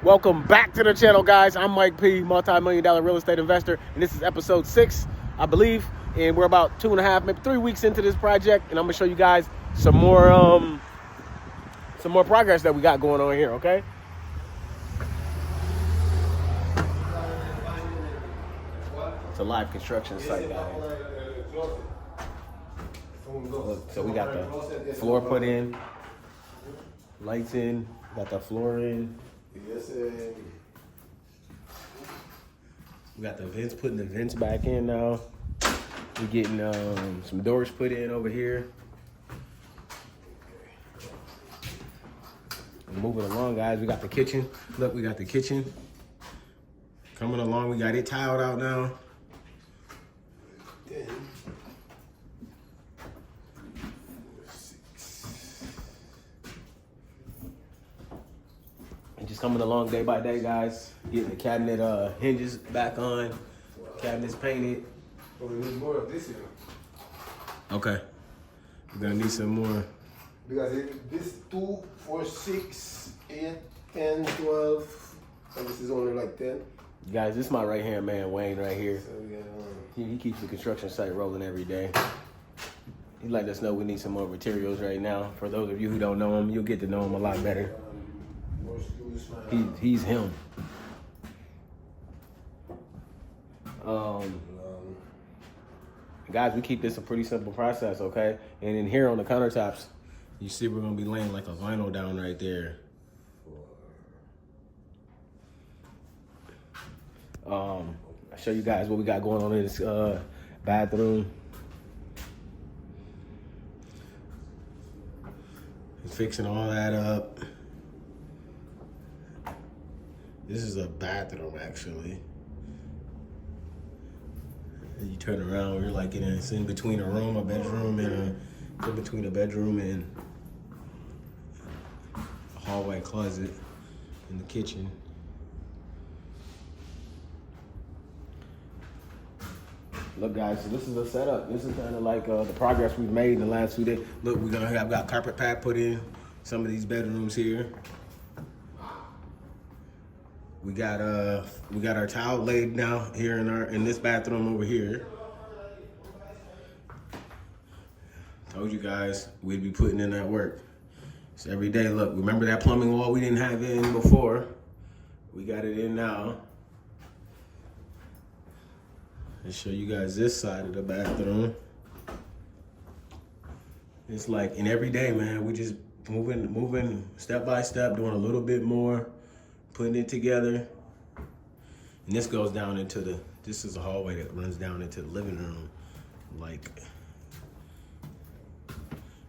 Welcome back to the channel, guys. I'm Mike P, multi-million-dollar real estate investor, and this is episode 6, I believe. And we're about 2.5, maybe 3 weeks into this project, and I'm gonna show you guys some more progress that we got going on here. Okay. It's a live construction site, guys. Look, so we got the floor put in, lights in, got the floor in. We got the vents, putting the vents back in now. We're getting some doors put in over here. And moving along, guys, we got the kitchen. Look, we got the kitchen coming along. We got it tiled out now. Just coming along day by day, guys. Getting the cabinet hinges back on, cabinets painted. Oh, we need more of this here. Okay. We're gonna need some more. Because this 2, 4, 6, 8, 10, 12, and this is only like 10. Guys, this is my right hand man, Wayne, right here. So we got, He keeps the construction site rolling every day. He let us know we need some more materials right now. For those of you who don't know him, you'll get to know him a lot better. He's him. Guys, we keep this a pretty simple process, okay? And in here on the countertops, you see we're gonna be laying like a vinyl down right there. I'll show you guys what we got going on in this bathroom. Fixing all that up. This is a bathroom, actually. And you turn around, you're like it's in between a room, a bedroom, and in between a bedroom and a hallway closet in the kitchen. Look, guys, so this is a setup. This is kind of like the progress we've made in the last 2 days. Look, I've got carpet pad put in some of these bedrooms here. We got our towel laid now here in this bathroom over here. Told you guys we'd be putting in that work. So every day, look, remember that plumbing wall we didn't have in before? We got it in now. Let's show you guys this side of the bathroom. It's like, and every day, man, we just moving step by step, doing a little bit more, putting it together. And this goes down into this is a hallway that runs down into the living room. Like,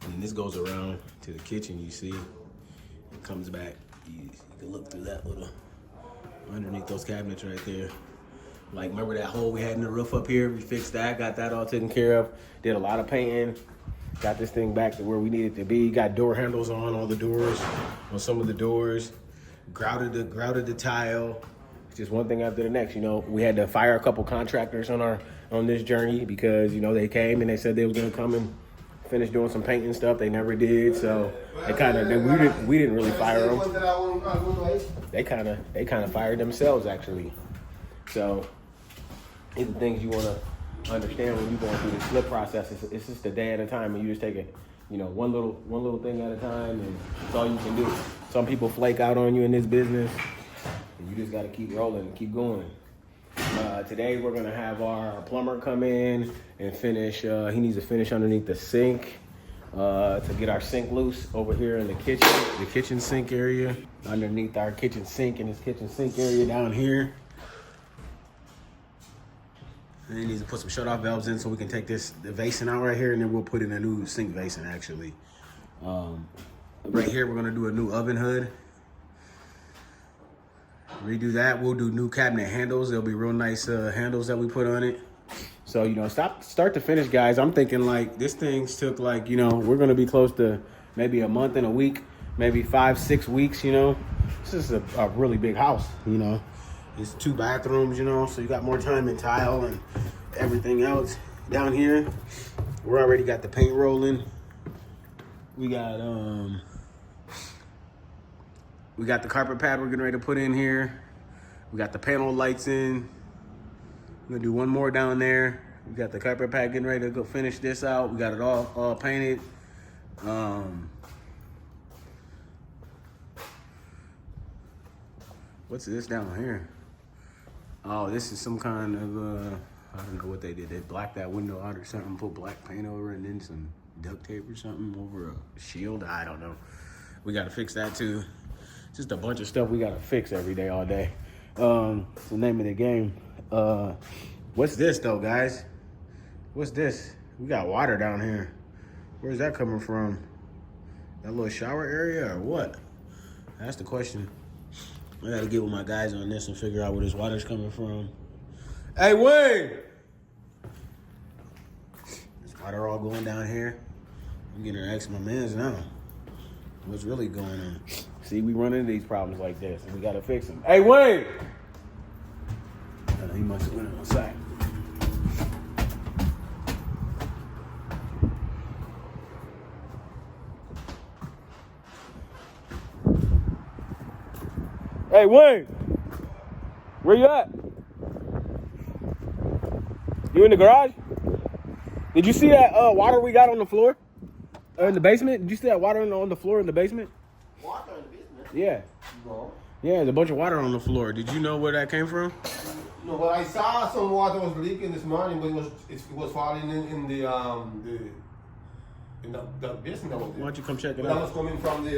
and then this goes around to the kitchen, you see. It comes back, you can look through that little, underneath those cabinets right there. Like, remember that hole we had in the roof up here? We fixed that, got that all taken care of. Did a lot of painting. Got this thing back to where we need it to be. Got door handles on all the doors, on some of the doors. Grouted the tile. Just one thing after the next. You know, we had to fire a couple contractors on this journey because, you know, they came and they said they was gonna come and finish doing some painting stuff. They never did, so we didn't really fire them. They kind of fired themselves, actually. So these are things you want to understand when you're going through this flip process. It's just a day at a time, and you just take it, you know, one little thing at a time, and that's all you can do. Some people flake out on you in this business, and you just got to keep rolling and keep going. Today we're gonna have our plumber come in and finish. He needs to finish underneath the sink to get our sink loose over here in the kitchen sink area. Underneath our kitchen sink, in this kitchen sink area down here. And he needs to put some shut-off valves in so we can take the basin out right here, and then we'll put in a new sink basin, actually. Right here, we're gonna do a new oven hood. Redo that. We'll do new cabinet handles. There'll be real nice handles that we put on it. So, you know, start to finish, guys. I'm thinking like this thing's took like, you know, we're gonna be close to maybe a month and a week, maybe 5-6 weeks, you know. This is a really big house, you know. It's 2 bathrooms, you know, so you got more time in tile and everything else. Down here, we already got the paint rolling. We got We got the carpet pad we're getting ready to put in here. We got the panel lights in. We're gonna do one more down there. We got the carpet pad getting ready to go finish this out. We got it all painted. What's this down here? Oh, this is some kind of, I don't know what they did. They blacked that window out or something, put black paint over it, and then some duct tape or something over a shield. I don't know. We gotta fix that too. Just a bunch of stuff we gotta fix every day, all day. It's the name of the game. What's this though, guys? What's this? We got water down here. Where's that coming from? That little shower area or what? That's the question. I gotta get with my guys on this and figure out where this water's coming from. Hey, Wayne! This water all going down here. I'm getting to ask my mans now. What's really going on? See, we run into these problems like this, and we gotta fix them. Hey, Wayne! He must have went outside. Hey, Wayne! Where you at? You in the garage? Did you see that water we got on the floor? In the basement? Did you see that water on the floor in the basement? Water in the basement? Yeah. No. Yeah, there's a bunch of water on the floor. Did you know where that came from? No, but I saw some water was leaking this morning, but it was falling in the basement that was there. Why don't you come check it That out? was coming from the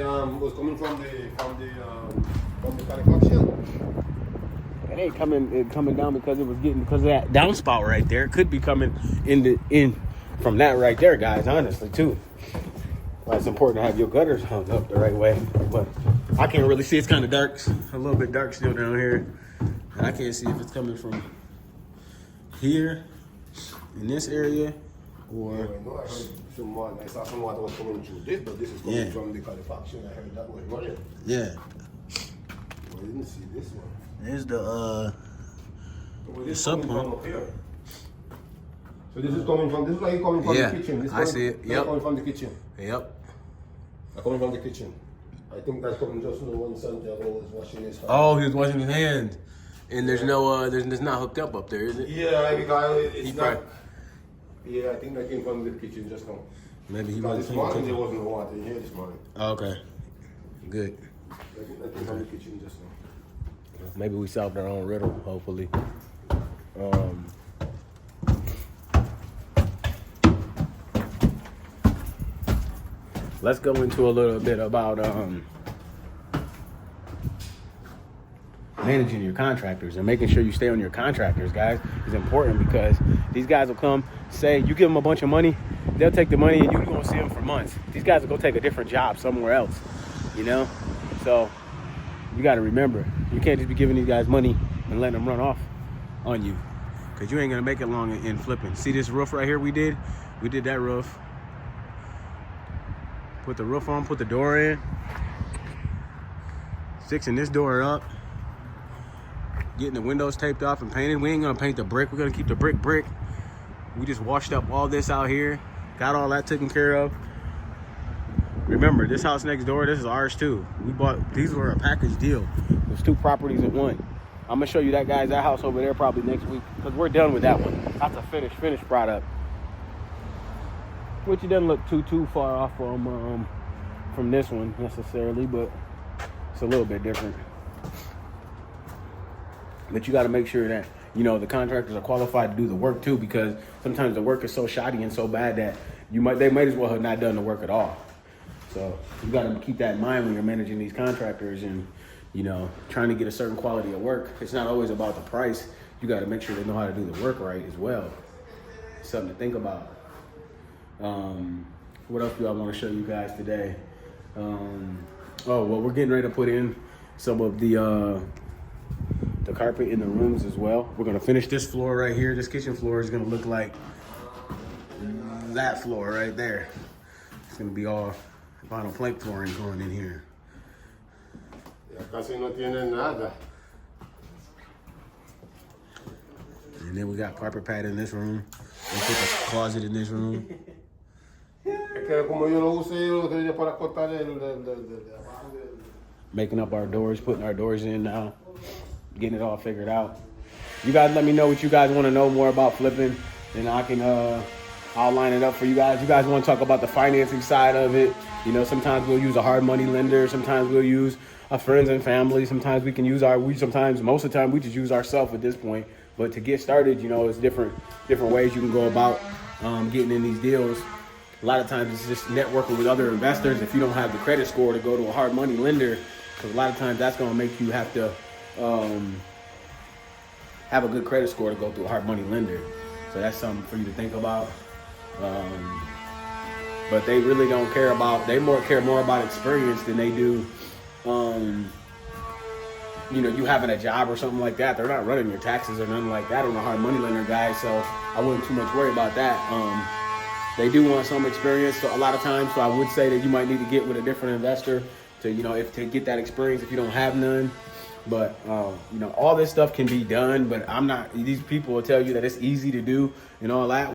construction. It ain't coming down because of that downspout right there. It could be coming in from that right there, guys, honestly, too. Well, it's important to have your gutters hung up the right way. But I can't really see. It's kind of dark. It's a little bit dark still down here. And I can't see if it's coming from here, in this area, or... No, I heard I saw some water was coming through this, but this is coming from the construction. I heard that was running. Yeah. I didn't see this one. There's the sub pump. So this is coming from, this is like coming from Yeah, the kitchen. This I see it. Yep. Coming from the kitchen. Yep. Coming from the kitchen. I think that's coming just when Santiago was washing his hands. Oh, he was washing his hands. And there's no, there's not hooked up there, is it? Yeah, because it's not. Probably, Yeah, I think that came from the kitchen just now. maybe he Because was this morning there wasn't no water in here this morning. Oh, okay. Good. I think that came from the kitchen just now. Maybe we solved our own riddle, hopefully. Let's go into a little bit about managing your contractors and making sure you stay on your contractors, guys, is important because these guys will come, say, you give them a bunch of money, they'll take the money and you won't see them for months. These guys will go take a different job somewhere else, you know? So you got to remember, you can't just be giving these guys money and letting them run off on you because you ain't going to make it long in flipping. See this roof right here we did? We did that roof. Put the roof on, put the door in. Fixing this door up. Getting the windows taped off and painted. We ain't going to paint the brick. We're going to keep the brick. We just washed up all this out here. Got all that taken care of. Remember, this house next door, this is ours too. We bought, these were a package deal. There's 2 properties in one. I'm gonna show you that house over there probably next week because we're done with that one. That's a finished product. Which it doesn't look too far off from this one necessarily, but it's a little bit different. But you gotta make sure that, you know, the contractors are qualified to do the work too, because sometimes the work is so shoddy and so bad that they might as well have not done the work at all. So you got to keep that in mind when you're managing these contractors and, you know, trying to get a certain quality of work. It's not always about the price. You got to make sure they know how to do the work right as well. It's something to think about. What else do I want to show you guys today? Well, we're getting ready to put in some of the carpet in the rooms as well. We're going to finish this floor right here. This kitchen floor is going to look like that floor right there. It's going to be all vinyl plank flooring going in here. Casi no tiene nada. And then we got carpet pad in this room. We put a closet in this room. Es que como yo lo usé, yo lo quería para cortar el making up our doors, putting our doors in now, getting it all figured out. You guys let me know what you guys want to know more about flipping, and I can I'll line it up for you guys. You guys want to talk about the financing side of it? You know, sometimes we'll use a hard money lender. Sometimes we'll use our friends and family. Sometimes we can use most of the time we just use ourselves at this point. But to get started, you know, it's different ways you can go about getting in these deals. A lot of times it's just networking with other investors. If you don't have the credit score to go to a hard money lender, because a lot of times that's going to make you have to have a good credit score to go through a hard money lender. So that's something for you to think about. But they really don't care about, care more about experience than they do, you know, you having a job or something like that. They're not running your taxes or nothing like that on a hard money lender, guys. So I wouldn't too much worry about that. They do want some experience a lot of times. So I would say that you might need to get with a different investor to, you know, to get that experience if you don't have none. But, you know, all this stuff can be done, but these people will tell you that it's easy to do and all that.